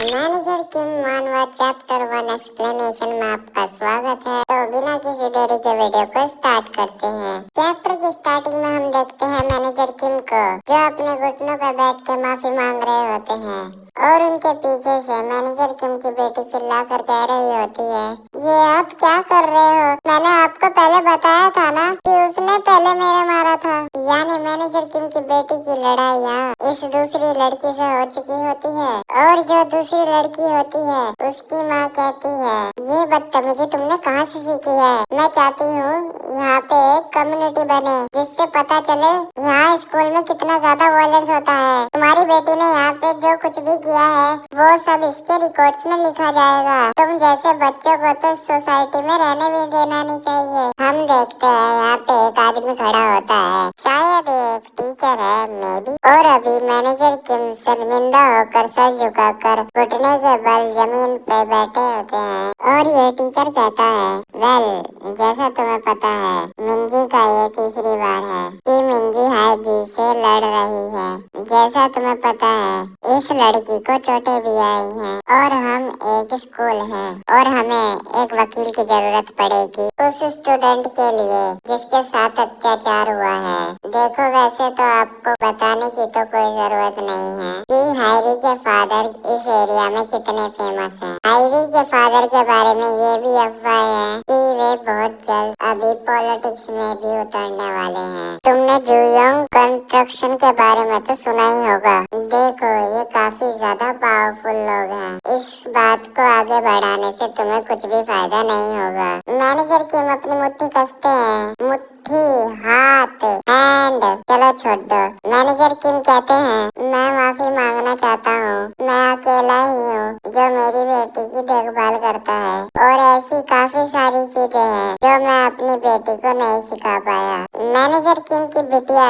Manager Kim manhwa chapter 1 explanation में आपका स्वागत है। तो बिना किसी देरी के वीडियो को स्टार्ट करते हैं। चैप्टर की स्टार्टिंग में हम देखते हैं मैनेजर किम को, जो अपने घुटनों पर बैठ के माफी मांग रहे होते हैं और उनके पीछे से मैनेजर किम की बेटी चिल्ला कर कह रही होती है, ये आप क्या कर रहे हो? मैंने आपको पहले बताया था ना कि उसने पहले मेरे मारा था। यानी मैनेजर किम की बेटी की लड़ाई यहाँ इस दूसरी लड़की से हो चुकी होती है और जो दूसरी लड़की होती है उसकी माँ कहती है, ये बदतमीजी तुमने कहाँ से सीखी है? मैं चाहती हूँ यहाँ पे एक कम्युनिटी बने जिससे पता चले यहाँ स्कूल में कितना ज्यादा वायलेंस होता है। तुम्हारी बेटी ने यहाँ पे जो कुछ भी किया है वो सब इसके रिकॉर्ड्स में लिखा जाएगा। तुम जैसे बच्चों को तो सोसाइटी में रहने भी देना नहीं चाहिए। हम देखते हैं यहाँ पे एक आदमी खड़ा होता है, शायद एक टीचर है मे बी, और अभी मैनेजर किम शर्मिंदा होकर सर झुकाकर घुटने के बल जमीन पे बैठे होते हैं और ये टीचर कहता है, वेल जैसा तुम्हें पता है मिंजी का ये तीसरी बार है कि मिंजी हाई जी से लड़ रही है। जैसा तुम्हें पता है इस लड़की को चोटें भी आई हैं और हम एक स्कूल हैं और हमें एक वकील की जरूरत पड़ेगी उस स्टूडेंट के लिए जिसके साथ अत्याचार हुआ है। देखो वैसे तो आपको बताने की तो कोई जरूरत नहीं है कि हायरी के फादर इस एरिया में कितने फेमस हैं। हायरी के फादर के बारे में ये भी अफवाह है कि वे बहुत जल्द अभी पॉलिटिक्स में भी उतरने वाले हैं। तुमने जुयोंग कंस्ट्रक्शन के बारे में तो सुना ही होगा। देखो ये काफी ज्यादा पावरफुल लोग हैं। इस बात को आगे बढ़ाने से तुम्हें कुछ भी फायदा नहीं होगा। मैनेजर किम अपनी मुट्ठी कसते हैं, मुट्ठी, हाथ, हैंड, चलो छोड़ दो। मैनेजर किम कहते हैं, मैं माफी मांगना चाहता हूँ। मैं अकेला ही हूँ जो मेरी बेटी की देखभाल करता है और ऐसी काफी सारी चीजें हैं जो मैं अपनी बेटी को नहीं सिखा पाया। मैनेजर किम की बिटिया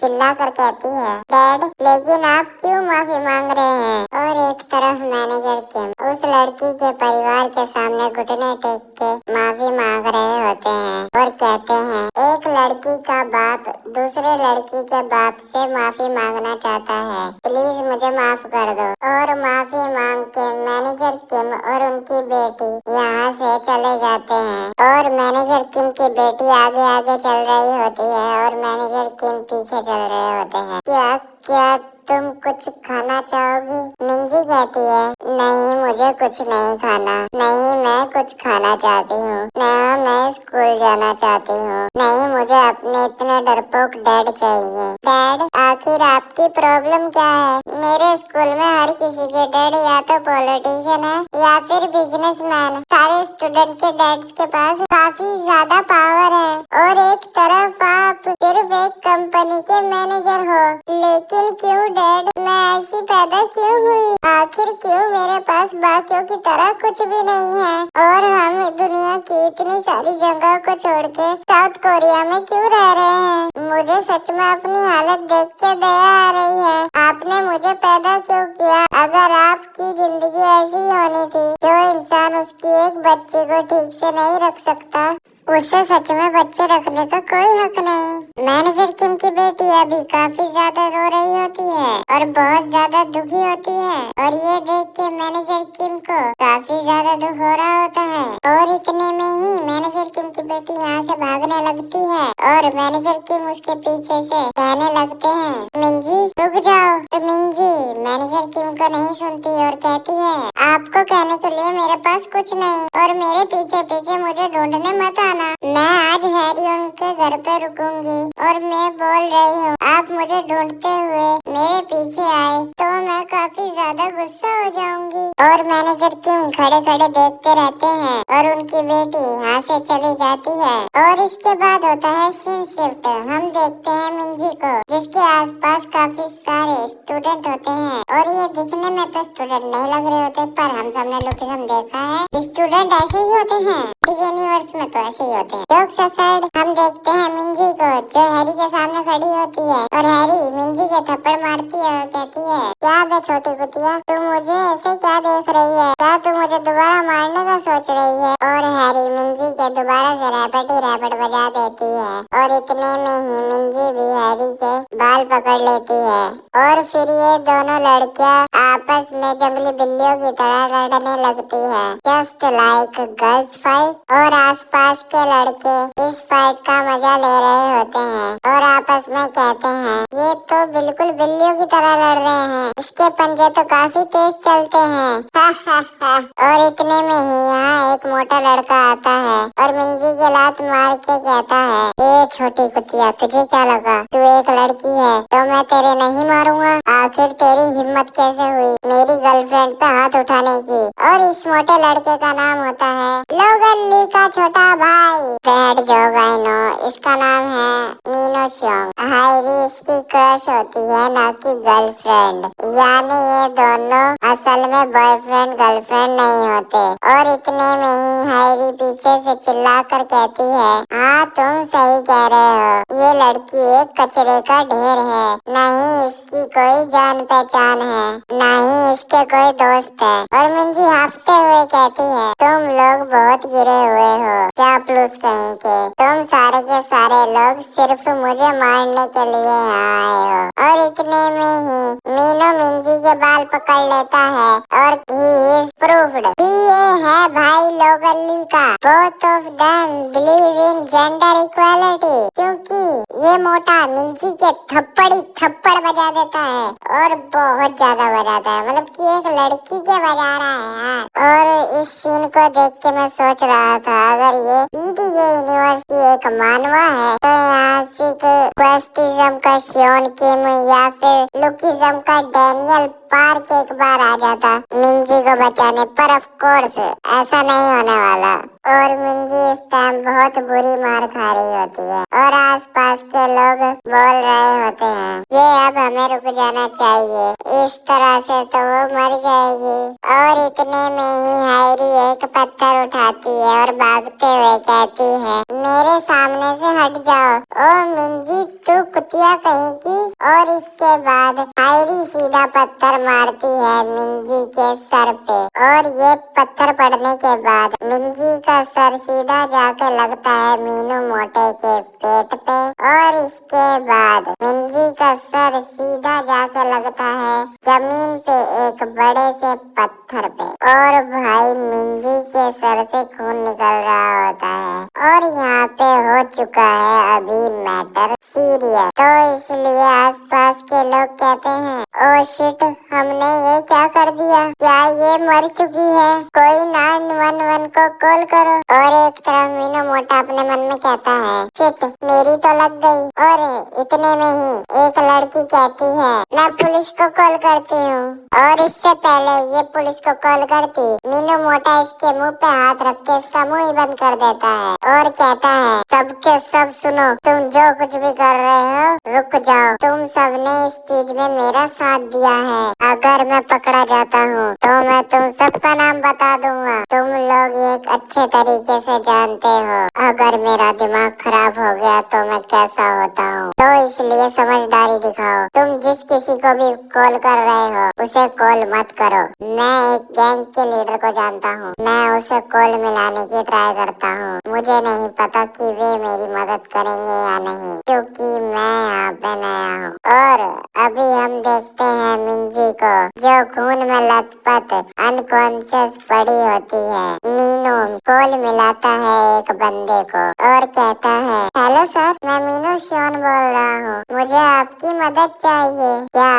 चिल्ला कर कहती है, डैड लेकिन आप क्यों माफी मांग रहे हैं? और एक तरफ मैनेजर किम उस लड़की के परिवार के सामने घुटने टेक के माफी मांग रहे होते हैं और कहते हैं, एक लड़की का बाप दूसरे लड़की के बाप से माफी मांगना चाहता है, प्लीज मुझे माफ कर दो। और माफी मांग के मैनेजर किम और उनकी बेटी यहाँ से चले जाते हैं और मैनेजर किम की बेटी आगे आगे चल रही होती है और मैनेजर किम पीछे चल रहे होते हैं। क्या क्या तुम कुछ खाना चाहोगी? मिंजी कहती है, नहीं मुझे कुछ नहीं खाना। नहीं मैं कुछ खाना चाहती हूँ। नहीं मैं स्कूल जाना चाहती हूँ। नहीं मुझे अपने इतने डरपोक डैड चाहिए। डैड आखिर आपकी प्रॉब्लम क्या है? मेरे स्कूल में हर किसी के डैड या तो पॉलिटिशियन है या फिर बिजनेसमैन। सारे स्टूडेंट के डैड्स के पास काफी ज्यादा पावर है और एक तरफ आप सिर्फ एक कंपनी के मैनेजर हो। लेकिन क्यों डैड, मैं ऐसी पैदा क्यों हुई? आखिर क्यों मेरे पास बाकियों की तरह कुछ भी नहीं है और हम दुनिया की इतनी सारी जगह को छोड़ के साउथ कोरिया में क्यों रह रहे हैं? मुझे सच में अपनी हालत देख के दया आ रही है। आपने मुझे पैदा क्यों किया? अगर आपकी जिंदगी ऐसी होनी थी, जो इंसान उसकी एक बच्ची को ठीक से नहीं रख सकता, उससे सच में बच्चे रखने का कोई हक नहीं। मैनेजर किम की बेटी अभी काफी ज्यादा रो रही होती है और बहुत ज्यादा दुखी होती है और ये देख के मैनेजर किम को काफी ज्यादा दुख हो रहा होता है और इतने में ही मैनेजर किम की बेटी यहाँ से भागने लगती है और मैनेजर किम उसके पीछे से कहने लगते हैं, मिंजी रुक जाओ। तो मिंजी मैनेजर किम को नहीं सुनती और कहती है, आपको कहने के लिए मेरे पास कुछ नहीं और मेरे पीछे पीछे मुझे ढूंढने मत आना। मैं आज हैरी उनके घर पे रुकूंगी और मैं बोल रही हूँ आप मुझे ढूंढते हुए मेरे पीछे आए तो मैं काफी ज्यादा गुस्सा हो जाऊंगी। और मैनेजर किम खड़े खड़े देखते रहते हैं और उनकी बेटी यहाँ से चली जाती है और इसके बाद होता है सीन शिफ्ट। हम देखते हैं मिंजी को जिसके आसपास काफी सारे स्टूडेंट होते हैं और ये दिखने में तो स्टूडेंट नहीं लग रहे होते, पर हम सबने लोग देखा है स्टूडेंट ऐसे ही होते हैं। यूनिवर्स में तो ऐसे ही होते हैं। जोक्स असाइड हम देखते हैं मिंजी को जो हैरी के सामने खड़ी होती है और हैरी मिंजी के थप्पड़ मारती है और कहती है, क्या बे छोटी कुतिया, तू मुझे ऐसे क्या देख रही है? क्या तू मुझे दोबारा मारने का सोच रही है? और हैरी मिंजी के दोबारा से रैपट ही रैपट बजा देती है और इतने में ही मिंजी भी हैरी के बाल पकड़ लेती है और फिर ये दोनों लड़कियां आपस में जंगली बिल्लियों की तरह लड़ने लगती है, जस्ट लाइक गर्ल्स फाइट। और आसपास के लड़के इस फाइट का मजा ले रहे होते हैं और आपस में कहते हैं, ये तो बिल्कुल बिल्लियों की तरह लड़ रहे हैं, इसके पंजे तो काफी तेज चलते हैं। हा हा हा। और इतने में ही यहाँ एक मोटा लड़का आता है और मिंजी के लात मार के कहता है, ए छोटी कुतिया, तुझे क्या लगा तू एक लड़की है तो मैं तेरे नहीं मारूंगा? आखिर तेरी हिम्मत कैसे हुई मेरी गर्लफ्रेंड पे हाथ उठाने की? और इस मोटे लड़के का नाम होता है लोगन ली का छोटा भाई। बैड जॉब आई नो, इसका नाम है मीनो शियोंग। हायरी इसकी क्रश होती है, ना कि गर्लफ्रेंड। यानी ये दोनों असल में बॉयफ्रेंड गर्लफ्रेंड नहीं होते। और इतने में ही हायरी पीछे से चिल्लाकर कहती है, हाँ तुम सही कह रहे हो, ये लड़की एक कचरे का ढेर है, नहीं इसकी कोई जान पहचान है, ना ही इसके कोई दोस्त है। और मिंजी हंसते हुए कहती है, तुम लोग बहुत गिरे हुए हो, चापलूस कहीं के, तुम सारे के सारे लोग सिर्फ मुझे मारने के लिए यहाँ आए हो। और इतने में ही मीनो मिंजी के बाल पकड़ लेता है और ही इज प्रूफ्ड कि ये है भाई लोगली का। Both of them believe in gender equality. क्योंकि ये मोटा मिंजी के थप्पड़ी थप्पड़ बजा देता है और बहुत ज्यादा बजाता है, मतलब कि एक लड़की के बजा रहा है यार। और इस सीन को देख के मैं सोच रहा था, अगर ये पीटीए यूनिवर्स की एक मानवा है तो यहाँ सिख क्वेस्टिज्म का शियोन किम या फिर लुकिज्म का डैनियल पार्क एक बार आ जाता मिंजी को बचाने, पर ऑफ कोर्स ऐसा नहीं होने वाला। और मिंजी इस टाइम बहुत बुरी मार खा रही होती है और आसपास के लोग बोल रहे होते हैं, ये अब हमें रुक जाना चाहिए, इस तरह से तो वो मर जाएगी। और इतने में ही हायरी एक पत्थर उठाती है और भागते हुए कहती है, मेरे सामने से हट जाओ ओ मिंजी, तू कुतिया कहीं की। और इसके बाद हायरी सीधा पत्थर मारती है मिंजी के सर पे और ये पत्थर पड़ने के बाद मिंजी का सर सीधा जाके लगता है मीनू मोटे के पेट पे और इसके बाद मिंजी का सर सीधा जाके लगता है जमीन पे एक बड़े से पत्थर पे। और भाई मिंजी के सर से खून निकल रहा होता है और यहाँ पे हो चुका है अभी मैटर सीरियस। तो इसलिए आसपास के लोग कहते हैं, ओ शिट, हमने ये क्या कर दिया, क्या ये मर चुकी है, कोई 911 को कॉल करो। और एक तरफ मीनू मोटा अपने मन में कहता है, शिट मेरी तो लग गई। और इतने में ही एक लड़की कहती है, मैं पुलिस को कॉल करती हूँ। और इससे पहले ये पुलिस को कॉल करती, मीनू मोटा इसके मुंह पे हाथ रख के इसका मुंह ही बंद कर देता है और कहता है, सबके सब सुनो, तुम जो कुछ भी कर रहे हो रुक जाओ, तुम सबने इस चीज में मेरा साथ दिया है, अगर मैं पकड़ा जाता हूँ तो मैं तुम सबका नाम बता दूंगा, तुम लोग एक अच्छे तरीके से जानते हो अगर मेरा दिमाग खराब हो गया तो मैं कैसा होता हूँ। तो इसलिए समझदारी दिखाओ, तुम जिस किसी को भी कॉल कर रहे हो उसे कॉल मत करो। मैं एक गैंग के लीडर को जानता हूँ, मैं उसे कॉल मिलाने की ट्राई करता हूँ, मुझे नहीं पता कि वे मेरी मदद करेंगे या नहीं, क्योंकि मैं यहाँ पे नया हूँ। और अभी हम देखते हैं मिंजी को, जो खून में लथपथ अनकॉन्शियस पड़ी होती है। मीनू कॉल मिलाता है एक बंदे को और कहता है, हेलो सर, मैं मीनू शियोन बोल रहा हूँ, मुझे आपकी मदद चाहिए, क्या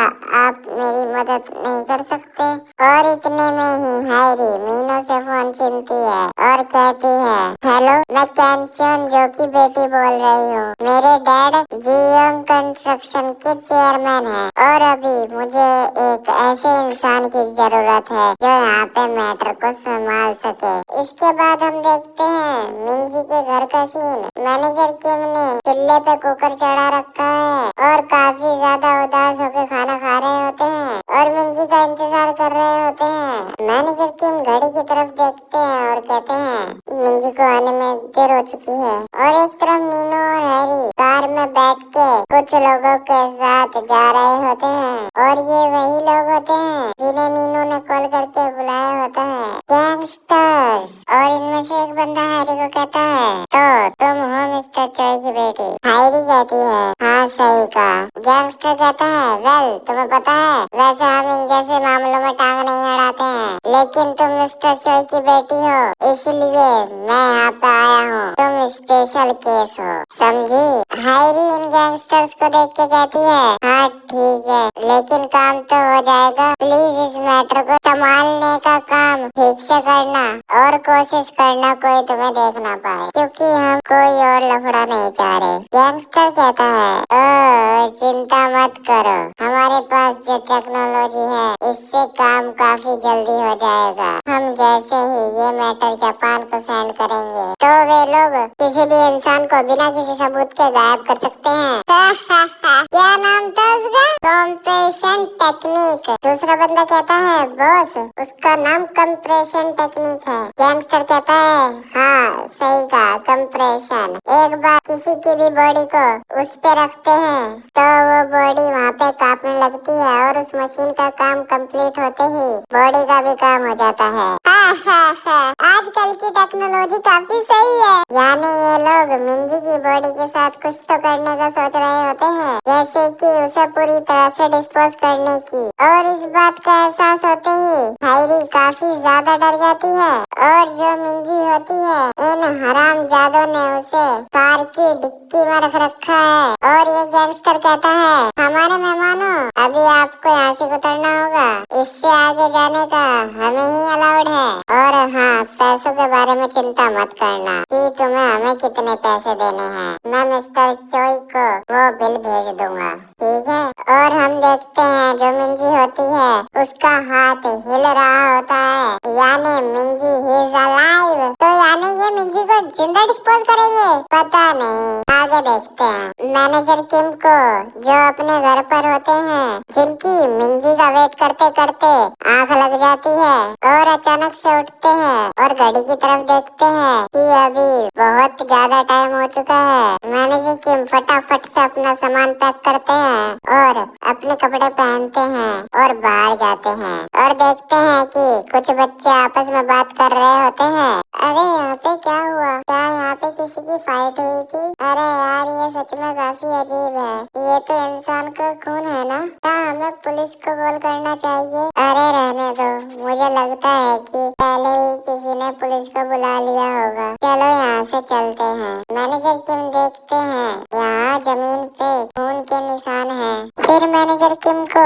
आप मेरी मदद नहीं कर सकते? और इतने में ही हायरी मीनू से फोन छीनती है और कहती है, हेलो, मैं कैंचन जो की बेटी बोल रही हूँ, मेरे डैड जियोंग कंस्ट्रक्शन के चेयरमैन है और अभी मुझे एक ऐसे इंसान की जरूरत है जो यहाँ पे मैटर को संभाल सके। इसके बाद हम देखते हैं मिंजी के घर का सीन। मैनेजर किम ने चूल्हे पे कुकर चढ़ा रखा है और काफी ज्यादा उदास होकर खाना खा रहे होते हैं और मिंजी का इंतजार कर रहे होते हैं। मैनेजर किम घड़ी की तरफ देखते हैं और कहते हैं, मिंजी को आने में देर हो चुकी है। और एक तरफ मीनू और हैरी कार में बैठ के कुछ लोगों के साथ जा रहे होते हैं और ये वही लोग होते हैं जिन्हें मीनू ने कॉल करके बुलाया होता है, गैंगस्टर्स। और इनमें से एक बंदा हैरी को कहता है, तो तुम हो मिस्टर चोई की बेटी? हैरी कहती है, हाँ सही कहा। गैंगस्टर कहता है, वेल तुम्हें पता है, वैसे हम इन जैसे मामलों लेकिन तुम मिस्टर चोई की बेटी हो, इसलिए मैं यहाँ पे आया हूँ। तुम स्पेशल केस हो, समझी? हायरी इन गैंगस्टर्स को देख के कहती है, हाँ ठीक है, लेकिन काम तो हो जाएगा। प्लीज इस मैटर को संभालने का काम ठीक से करना और कोशिश करना कोई तुम्हें देख ना पाए, क्योंकि हम कोई और लफड़ा नहीं चाह रहे। गैंगस्टर कहता है, ओ चिंता मत करो, हमारे पास जो टेक्नोलॉजी है इससे काम काफी जल्दी हो जाएगा। हम जैसे ही ये मैटर जापान को सेंड करेंगे तो वे लोग किसी भी इंसान को बिना किसी सबूत के गायब कर सकते हैं। क्या नाम था उसका? Compression technique. दूसरा बंदा कहता है, बॉस उसका नाम कंप्रेशन टेक्निक है। गैंगस्टर कहता है, हाँ सही कहा, कंप्रेशन। एक बार किसी की भी बॉडी को उस पे रखते हैं तो वो बॉडी वहाँ पे कांपने लगती है और उस मशीन का काम कंप्लीट होते ही बॉडी का भी काम हो जाता है। आजकल की टेक्नोलॉजी काफी सही है। यानी ये लोग मिंजी की बॉडी के साथ कुछ तो करने का सोच रहे होते हैं, जैसे कि उसे पूरी तरह से डिस्पोज करने की। और इस बात का एहसास होते ही हायरी काफी ज्यादा डर जाती है और जो मिंजी होती है, इन हरामजादों ने उसे कार की डिक्की में रख रखा है। और ये गैंगस्टर कहता है, हमारे मेहमानों, अभी आपको यहाँ से उतरना होगा, इससे आगे जाने का हमें ही अलाउड है। और हाँ, पैसों के बारे में चिंता मत करना कि तुम्हें हमें कितने पैसे देने हैं। मैं मिस्टर चोई को वो बिल भेज दूंगा, ठीक है? और हम देखते हैं जो मिंजी होती है उसका हाथ हिल रहा होता है, यानी मिंजी इज अलाइव। तो यानी ये मिंजी को जिंदा डिस्पोज करेंगे? पता नहीं, आगे देखते हैं। मैनेजर किम को जो अपने घर पर होते हैं, जिनकी मिंजी का वेट करते करते आंख लग जाती है और अचानक से उठते हैं और घड़ी की तरफ देखते हैं कि अभी बहुत ज्यादा टाइम हो चुका है। मैनेजर किम फटाफट से अपना सामान पैक करते हैं और अपने कपड़े पहनते हैं और बाहर जाते हैं और देखते हैं कि कुछ बच्चे आपस में बात कर रहे होते हैं। अरे यहाँ पे क्या हुआ? क्या यहाँ पे किसी की फाइट हुई थी? अरे यार, ये सच में काफी अजीब है। ये तो इंसान का खून है ना? क्या हमें पुलिस को कॉल करना चाहिए? अरे रहने दो, मुझे लगता है कि पहले ही किसी ने पुलिस को बुला लिया होगा। चलो यहाँ से चलते हैं। मैनेजर किम देखते हैं यहाँ जमीन पे खून के निशान हैं। फिर मैनेजर किम को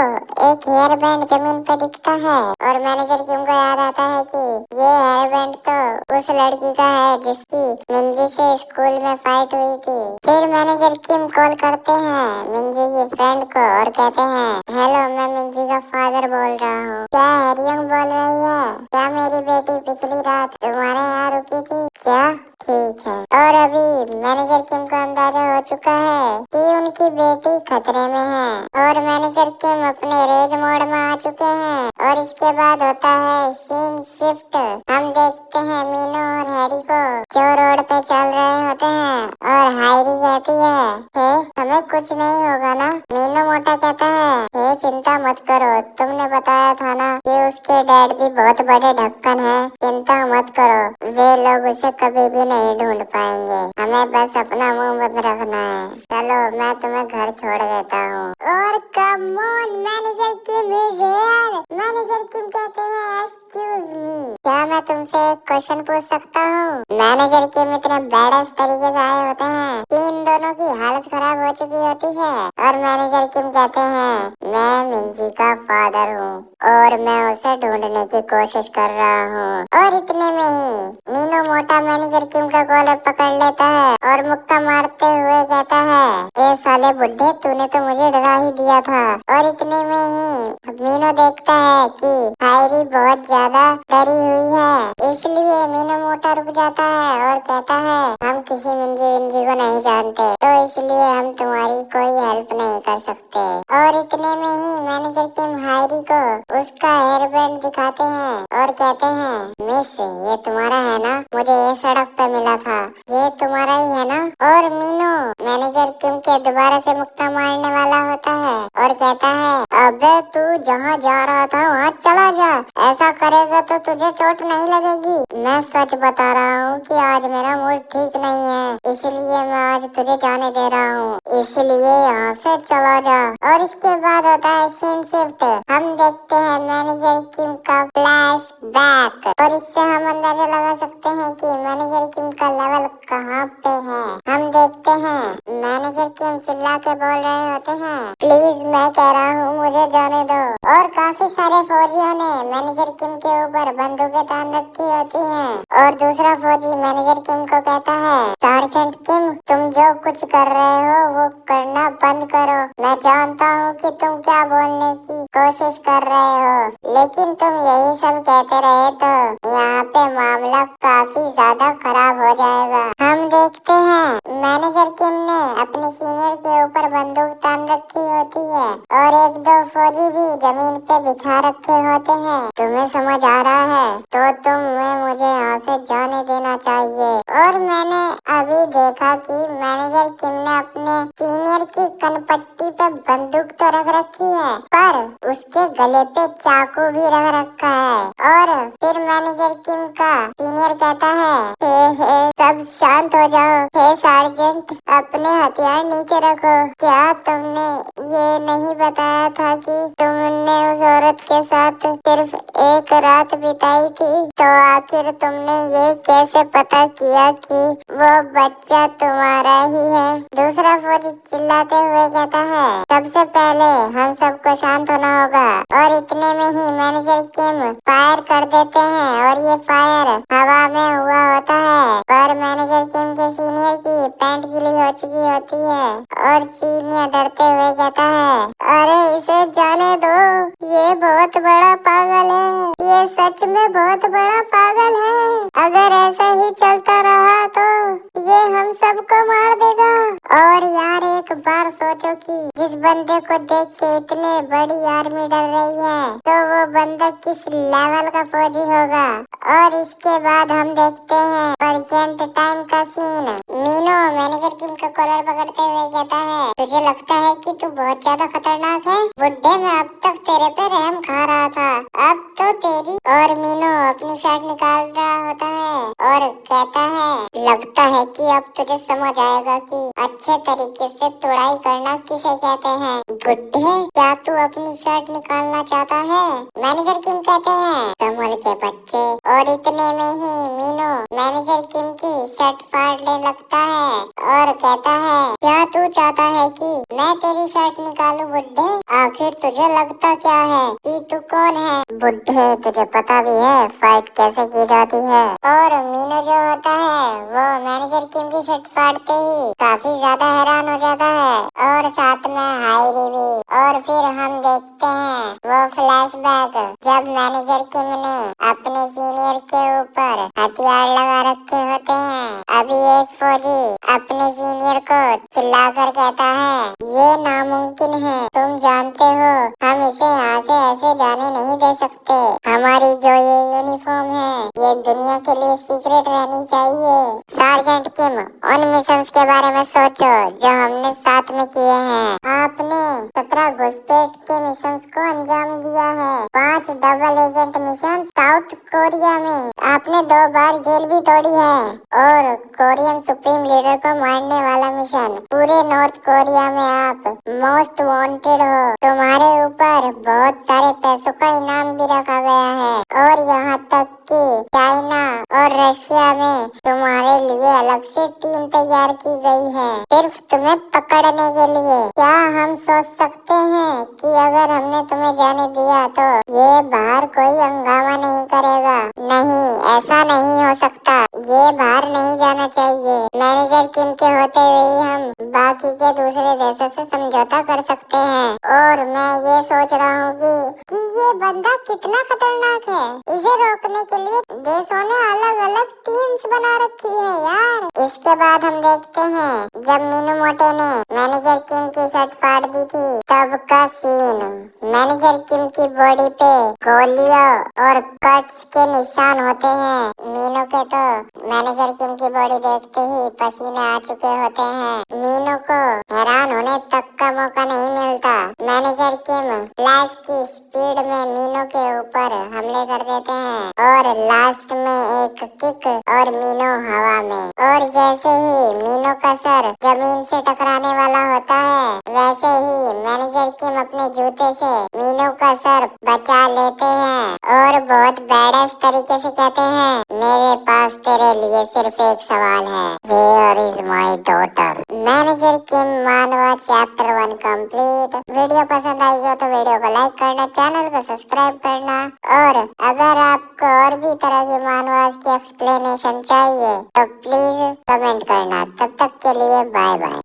एक हेयर बैंड जमीन पे दिखता है और मैनेजर किम को याद आता है कि ये हेयर बैंड तो उस लड़की का है जिसकी मिंजी से स्कूल में फाइट हुई थी। फिर मैनेजर किम कॉल करते हैं मिंजी की फ्रेंड को और कहते हैं, हेलो, मैं मिंजी का फादर बोल रहा हूँ। क्या हरियंग बोल रही है? क्या मेरी बेटी पिछली रात तुम्हारे यहाँ रुकी थी क्या? ठीक है। और अभी मैनेजर किम को अंदाजा हो चुका है कि उनकी बेटी खतरे में है और मैनेजर किम अपने रेज मोड में आ चुके हैं। और इसके बाद होता है सीन शिफ्ट। हम देखते हैं मीनू और हैरी को जो रोड पे चल रहे होते हैं और हायरी कहती है, हे हमें कुछ नहीं होगा ना? मीनू मोटा कहता है, हे चिंता मत करो, तुमने बताया था ना कि उसके डैड भी बहुत बड़े ढक्कन है, चिंता मत करो, वे लोग उसे कभी भी नहीं ढूंढ पाएंगे, हमें बस अपना मुंह बंद रखना है। चलो मैं तुम्हें घर छोड़ देता हूँ। और come on, manager Kim is here. Manager Kim कहते हैं, एक्सक्यूज मी, क्या मैं तुमसे एक क्वेश्चन पूछ सकता हूँ? मैनेजर किम इतने बैडस तरीके से आए होते हैं कि इन दोनों की हालत खराब हो चुकी होती है। और मैनेजर किम कहते हैं, मैं मिंजी का फादर हूँ और मैं उसे ढूंढने की कोशिश कर रहा हूँ। और इतने में ही मीनू मोटा मैनेजर किम का कॉलर पकड़ लेता है और मुक्का मारते हुए कहता है, ए साले बुड्ढे, तूने तो मुझे डरा ही दिया था। और इतने में ही मीनू देखता है कि हायरी बहुत ज्यादा डरी हुई है, इसलिए मीनू मोटा रुक जाता है और कहता है, हम किसी मिंजी विंजी को नहीं जानते, तो इसलिए हम तुम्हारी कोई हेल्प नहीं कर सकते। और इतने में ही मैनेजर किम हायरी को उसका हेयर बैंड दिखाते हैं और कहते हैं, मिस, ये तुम्हारा है ना? मुझे ये सड़क पे मिला था, ये तुम्हारा ही है ना? और मीनू मैनेजर किम के दोबारा से मुक्का मारने वाला होता है और कहता है, अबे तू जहाँ जा रहा था वहाँ चला जा, ऐसा करेगा तो तुझे चोट नहीं लगेगी। मैं सच बता रहा हूँ कि आज मेरा मूड ठीक नहीं है, इसलिए मैं आज तुझे जाने दे रहा हूँ, इसलिए यहाँ से चला जा। और इसके बाद होता है सीन शिफ्ट। हम देखते हैं मैनेजर किम का फ्लैश बैक, और इससे हम अंदाजा लगा सकते हैं कि मैनेजर किम का लेवल कहाँ पे है। हम देखते हैं मैनेजर किम चिल्ला के बोल रहे होते हैं, प्लीज मैं कह रहा हूँ मुझे जाने दो। और काफी सारे फौजियों ने मैनेजर किम के ऊपर बंदूकें तान रखी होती हैं, और दूसरा फौजी मैनेजर किम को कहता है, सार्जेंट किम तुम जो कुछ कर रहे हो वो करना बंद करो। मैं जानता हूँ कि तुम क्या बोलने की कोशिश कर रहे हो, लेकिन तुम यही सब कहते रहे तो यहाँ पे मामला काफी ज्यादा खराब हो जाएगा। हम देखते हैं मैनेजर किम ने अपने सीनियर के ऊपर बंदूक तान रखी होती है, और एक दो फौजी भी जमीन पे बिछा रखे होते हैं। तुम्हें समझ आ रहा है तो तुम्हें मुझे यहाँ से जाने देना चाहिए। और मैंने अभी देखा कि मैनेजर किम ने अपने सीनियर की कनपट्टी पे बंदूक तो रख रखी है, पर उसके गले पे चाकू भी रख रखा है। और फिर मैनेजर किम का सीनियर कहता है, हे सब शांत हो जाओ, हे सार्जेंट अपने हथियार नीचे रखो। क्या तुमने ये नहीं बताया था कि तुमने उस औरत के साथ सिर्फ एक रात बिताई थी, तो आखिर तुमने ये कैसे पता किया कि वो बच्चा तुम्हारा ही है। दूसरा फौजी चिल्लाते हुए कहता है, सबसे पहले हम सबको शांत होना होगा। और इतने में ही मैनेजर किम फायर कर देते हैं, और ये फायर हवा में हुआ होता है, पर मैनेजर किम के सीनियर की पैंट गीली हो चुकी होती है। और सीनियर डरते हुए कहता है, अरे इसे जाने दो, ये बहुत बड़ा पागल है, ये सच में बहुत बड़ा पागल है। अगर ऐसा ही चलता रहा तो ये हम सबको मार देगा। और यार एक बार सोचो कि जिस बंदे को देख के इतने बड़ी आर्मी डर रही है, तो वो बंदा किस लेवल का फौजी होगा। और इसके बाद हम देखते हैं प्रेजेंट टाइम का सीन। मीनो मैनेजर किम का कॉलर पकड़ते हुए कहता है, तुझे लगता है कि तू बहुत ज्यादा खतरनाक है? बुड्ढे मैं अब तक तेरे पे रहम खा रहा था, अब तो तेरी। और मीनो अपनी शर्ट निकाल रहा होता है और कहता है, लगता है कि अब तुझे समझ आएगा कि अच्छे तरीके से तुड़ाई करना किसे कहते हैं। बुड्ढे क्या तू अपनी शर्ट निकालना चाहता है? मैनेजर किम कहते हैं, कमल के बच्चे। और इतने में ही मीनो मैनेजर किम की शर्ट फाड़ने लगता है और कहता है, क्या तू चाहता है कि मैं तेरी शर्ट निकालूं बुड्ढे? आखिर तुझे लगता क्या है कि तू कौन है? बुड्ढे तुझे पता भी है फाइट कैसे की जाती है। और मीनो जो होता है वो मैनेजर किम की शर्ट फाड़ते ही काफी ज्यादा हैरान हो जाता है, और साथ में हायरी भी। और फिर हम देखते हैं वो फ्लैशबैक, जब मैनेजर किम ने अपने सीनियर के ऊपर हथियार लगा रखे होते हैं। अभी एक फौजी अपने सीनियर को चिल्लाकर कहता है, ये नामुमकिन है, तुम जानते हो हम इसे यहाँ से ऐसे जाने नहीं दे सकते। हमारी जो ये यूनिफॉर्म है ये दुनिया के लिए सीक्रेट रहनी चाहिए। सार्जेंट किम उन मिशंस के बारे में सोचो जो हमने साथ में किए हैं। आपने 17 घुसपैठ के मिशंस को अंजाम दिया है, 5 double agent mission south Korea में, आपने 2 बार जेल भी तोड़ी है, और कोरियन सुप्रीम लीडर को मारने वाला मिशन। पूरे नॉर्थ कोरिया में आप मोस्ट वांटेड हो। तुम्हारे ऊपर बहुत सारे पैसों का इनाम भी रखा गया है, और यहाँ तक कि चाइना और रशिया में तुम्हारे लिए अलग से टीम तैयार की गई है, सिर्फ तुम्हें पकड़ने के लिए। क्या हम सोच सकते हैं कि अगर हमने तुम्हें जाने दिया तो ये बाहर कोई हंगामा नहीं करेगा? नहीं, ऐसा नहीं हो सकता, ये बाहर नहीं जाना चाहिए। मैनेजर किम के होते हुए ही हम बाकी के दूसरे देशों से समझौता कर सकते हैं। और मैं ये सोच रहा हूँ कि ये बंदा कितना खतरनाक है, इसे रोकने के लिए देशों ने अलग अलग टीम्स बना रखी है यार। इसके बाद हम देखते हैं जब मीनू मोटे ने मैनेजर किम की शर्ट फाड़ दी थी तब का सीन। मैनेजर किम की बॉडी पे गोलियां और कट्स शॉक्स के निशान होते हैं। मीनू के तो मैनेजर किम की बॉडी देखते ही पसीने आ चुके होते हैं। मीनू को हैरान होने तक का मौका नहीं मिलता। मैनेजर किम फ्लैश की स्पीड में मीनू के ऊपर हमले कर देते हैं और लास्ट में एक किक और मीनू हवा में। और जैसे ही मीनू का सर जमीन से टकराने वाला होता है, वैसे ही मैनेजर किम अपने जूते से मीनू का सर बचा लेते हैं और बहुत बैडस तरीके से कहते हैं, मेरे पास तेरे लिए सिर्फ एक सवाल है, where is my daughter. Manager Kim manhwa chapter 1 complete. Video पसंद आई हो तो वीडियो को लाइक करना, चैनल को सब्सक्राइब करना और अगर आपको और भी तरह की मानवास की एक्सप्लेनेशन चाहिए तो प्लीज कमेंट करना। तब तक के लिए बाय बाय।